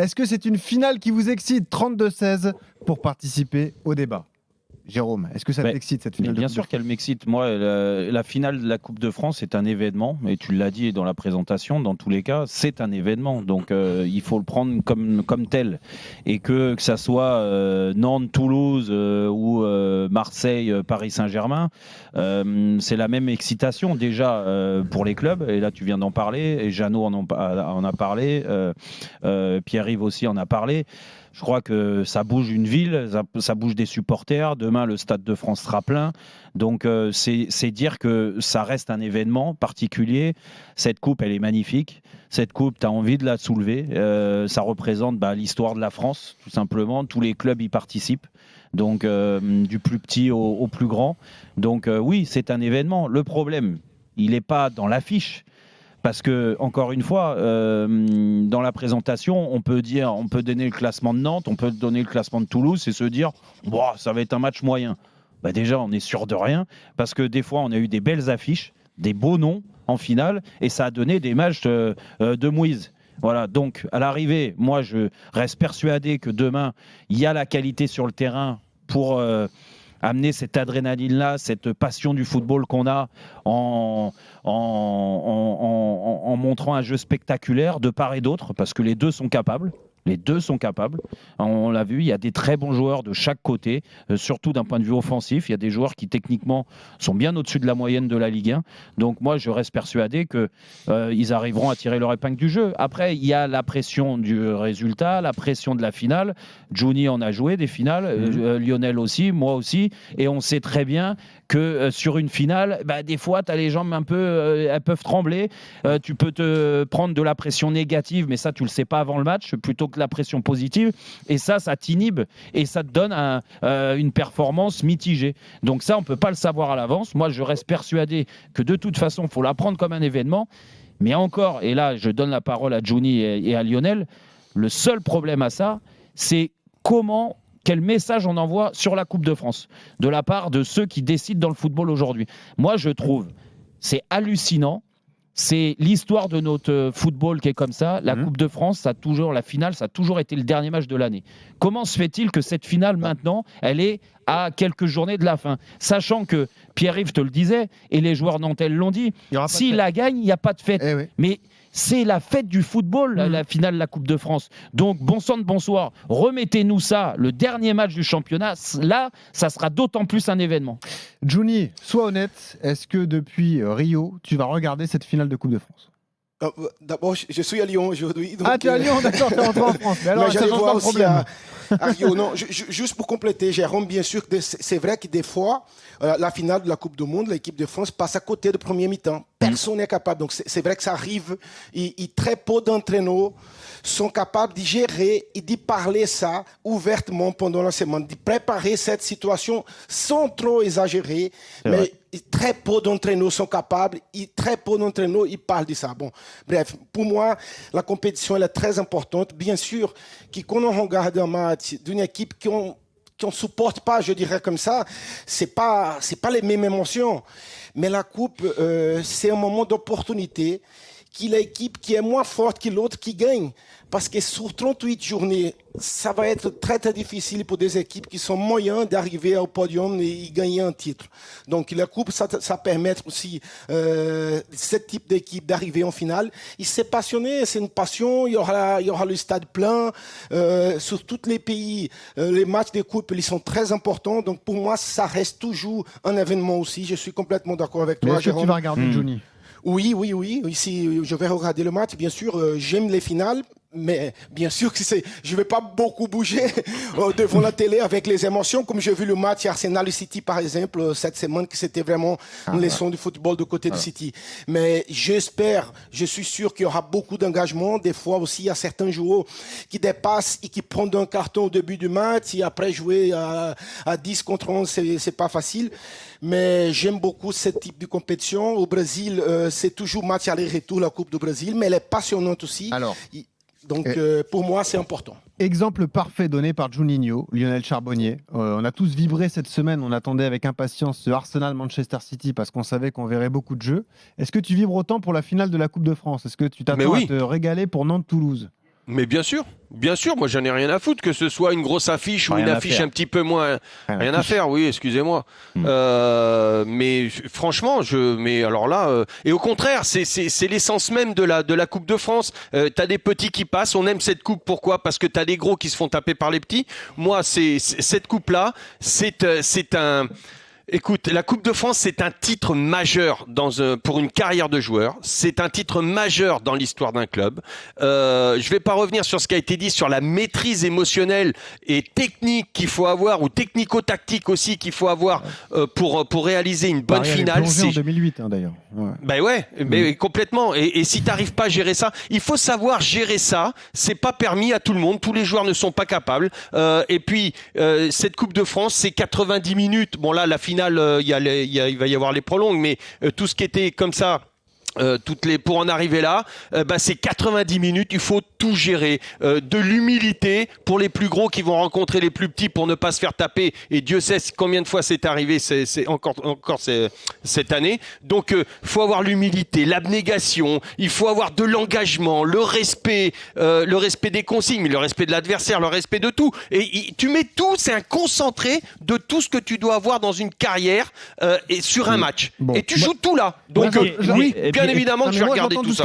Est-ce que c'est une finale qui vous excite? 32-16 pour participer au débat. Jérôme, est-ce que ça t'excite cette finale? Bien sûr qu'elle m'excite. Moi, la finale de la Coupe de France est un événement, et tu l'as dit dans la présentation, dans tous les cas, c'est un événement. Donc il faut le prendre comme tel. Et que ça soit Nantes, Toulouse ou Marseille, Paris Saint-Germain, c'est la même excitation déjà pour les clubs. Et là, tu viens d'en parler, et Jeannot en a parlé, Pierre-Yves aussi en a parlé. Je crois que ça bouge une ville, ça bouge des supporters. Demain, le Stade de France sera plein. Donc, c'est dire que ça reste un événement particulier. Cette coupe, elle est magnifique. Cette coupe, tu as envie de la soulever. Ça représente l'histoire de la France, tout simplement. Tous les clubs y participent. Donc, du plus petit au plus grand. Donc, oui, c'est un événement. Le problème, il n'est pas dans l'affiche. Parce que, encore une fois, dans la présentation, on peut donner le classement de Nantes, on peut donner le classement de Toulouse et se dire ça va être un match moyen. Déjà, on est sûr de rien, parce que des fois, on a eu des belles affiches, des beaux noms en finale, et ça a donné des matchs de mouise. Voilà, donc à l'arrivée, moi, je reste persuadé que demain, il y a la qualité sur le terrain pour amener cette adrénaline-là, cette passion du football qu'on a en montrant un jeu spectaculaire de part et d'autre, parce que les deux sont capables. Les deux sont capables. On l'a vu, il y a des très bons joueurs de chaque côté, surtout d'un point de vue offensif. Il y a des joueurs qui techniquement sont bien au-dessus de la moyenne de la Ligue 1. Donc moi, je reste persuadé qu'ils arriveront à tirer leur épingle du jeu. Après, il y a la pression du résultat, la pression de la finale. Juni en a joué des finales, Lionel aussi, moi aussi. Et on sait très bien que sur une finale, des fois, tu as les jambes un peu, elles peuvent trembler. Tu peux te prendre de la pression négative, mais ça, tu le sais pas avant le match, plutôt que la pression positive. Et ça t'inhibe et ça te donne une performance mitigée. Donc ça, on peut pas le savoir à l'avance. Moi, je reste persuadé que de toute façon, il faut la prendre comme un événement. Mais encore, et là, je donne la parole à Juni et à Lionel, le seul problème à ça, c'est quel message on envoie sur la Coupe de France de la part de ceux qui décident dans le football aujourd'hui. Moi, je trouve, c'est hallucinant. C'est l'histoire de notre football qui est comme ça. La Coupe de France, la finale, ça a toujours été le dernier match de l'année. Comment se fait-il que cette finale, maintenant, elle est à quelques journées de la fin? Sachant que, Pierre-Yves te le disait, et les joueurs nantais l'ont dit, s'il la gagne, il n'y a pas de fête. Mais c'est la fête du football, la finale de la Coupe de France. Donc, bon sang de bonsoir, remettez-nous ça, le dernier match du championnat. Là, ça sera d'autant plus un événement. Juni, sois honnête, est-ce que depuis Rio, tu vas regarder cette finale de Coupe de France? D'abord, je suis à Lyon aujourd'hui. Donc, tu es à Lyon, d'accord, tu es rentré en France. Mais alors, mais ça change pas le problème. À Rio, non, juste pour compléter, Jérôme, bien sûr, c'est vrai que des fois, la finale de la Coupe du Monde, l'équipe de France passe à côté de premier mi-temps. Personne n'est capable. Donc, c'est vrai que ça arrive. Et très peu d'entraîneurs sont capables de gérer et de parler ça ouvertement pendant la semaine, de préparer cette situation sans trop exagérer. Mais très peu d'entraîneurs sont capables et très peu d'entraîneurs ils parlent de ça. Bon, bref, pour moi, la compétition elle est très importante. Bien sûr, que quand on regarde un match d'une équipe qu'on ne supporte pas, je dirais comme ça, c'est pas les mêmes émotions. Mais la Coupe, c'est un moment d'opportunité que l'équipe qui est moins forte que l'autre qui gagne. Parce que sur 38 journées, ça va être très, très difficile pour des équipes qui sont moyennes d'arriver au podium et gagner un titre. Donc la Coupe, ça permet aussi ce type d'équipe d'arriver en finale. Et c'est passionné, c'est une passion. Il y aura le stade plein. Sur tous les pays, les matchs de Coupe, ils sont très importants. Donc pour moi, ça reste toujours un événement aussi. Je suis complètement d'accord avec toi, Est-ce que tu vas regarder, Juni? Oui. Si je vais regarder le match, bien sûr, j'aime les finales. Mais bien sûr que je ne vais pas beaucoup bouger devant la télé avec les émotions, comme j'ai vu le match Arsenal et City, par exemple, cette semaine, que c'était vraiment une leçon du football de côté de City. Mais j'espère, je suis sûr qu'il y aura beaucoup d'engagement. Des fois aussi, il y a certains joueurs qui dépassent et qui prennent un carton au début du match et après jouer à 10 contre 11, c'est pas facile. Mais j'aime beaucoup ce type de compétition. Au Brésil, c'est toujours match aller-retour, la Coupe du Brésil, mais elle est passionnante aussi. Donc, pour moi, c'est important. Exemple parfait donné par Juninho, Lionel Charbonnier. On a tous vibré cette semaine. On attendait avec impatience ce Arsenal-Manchester City parce qu'on savait qu'on verrait beaucoup de jeux. Est-ce que tu vibres autant pour la finale de la Coupe de France? Est-ce que tu t'attends à te régaler pour Nantes-Toulouse? Mais bien sûr, moi j'en ai rien à foutre, que ce soit une grosse affiche ou Rien une à affiche faire. un petit peu moins. Rien à faire, oui, excusez-moi. Mais franchement, mais alors là, et au contraire, c'est l'essence même de la Coupe de France. T'as des petits qui passent, on aime cette coupe, pourquoi ? Parce que t'as des gros qui se font taper par les petits. Moi, cette coupe-là, c'est un. Écoute, la Coupe de France, c'est un titre majeur pour une carrière de joueur. C'est un titre majeur dans l'histoire d'un club. Je vais pas revenir sur ce qui a été dit sur la maîtrise émotionnelle et technique qu'il faut avoir, ou technico-tactique aussi qu'il faut avoir pour réaliser une bonne Paris avait finale. plongé en 2008 d'ailleurs. Ouais. Ben ouais, mais complètement. Et si t'arrives pas à gérer ça, il faut savoir gérer ça. C'est pas permis à tout le monde. Tous les joueurs ne sont pas capables. Et puis cette Coupe de France, c'est 90 minutes. Bon là, la finale, il va y avoir les prolongues, mais tout ce qui était comme ça. Pour en arriver là, c'est 90 minutes. Il faut tout gérer, de l'humilité pour les plus gros qui vont rencontrer les plus petits pour ne pas se faire taper. Et Dieu sait combien de fois c'est arrivé, c'est encore cette année. Donc, faut avoir l'humilité, l'abnégation. Il faut avoir de l'engagement, le respect des consignes, mais le respect de l'adversaire, le respect de tout. Et tu mets tout, c'est un concentré de tout ce que tu dois avoir dans une carrière et sur un match. Bon. Et tu joues tout là. Donc, Ok. oui, Et bien puis- évidemment que je vais regarder tout ça.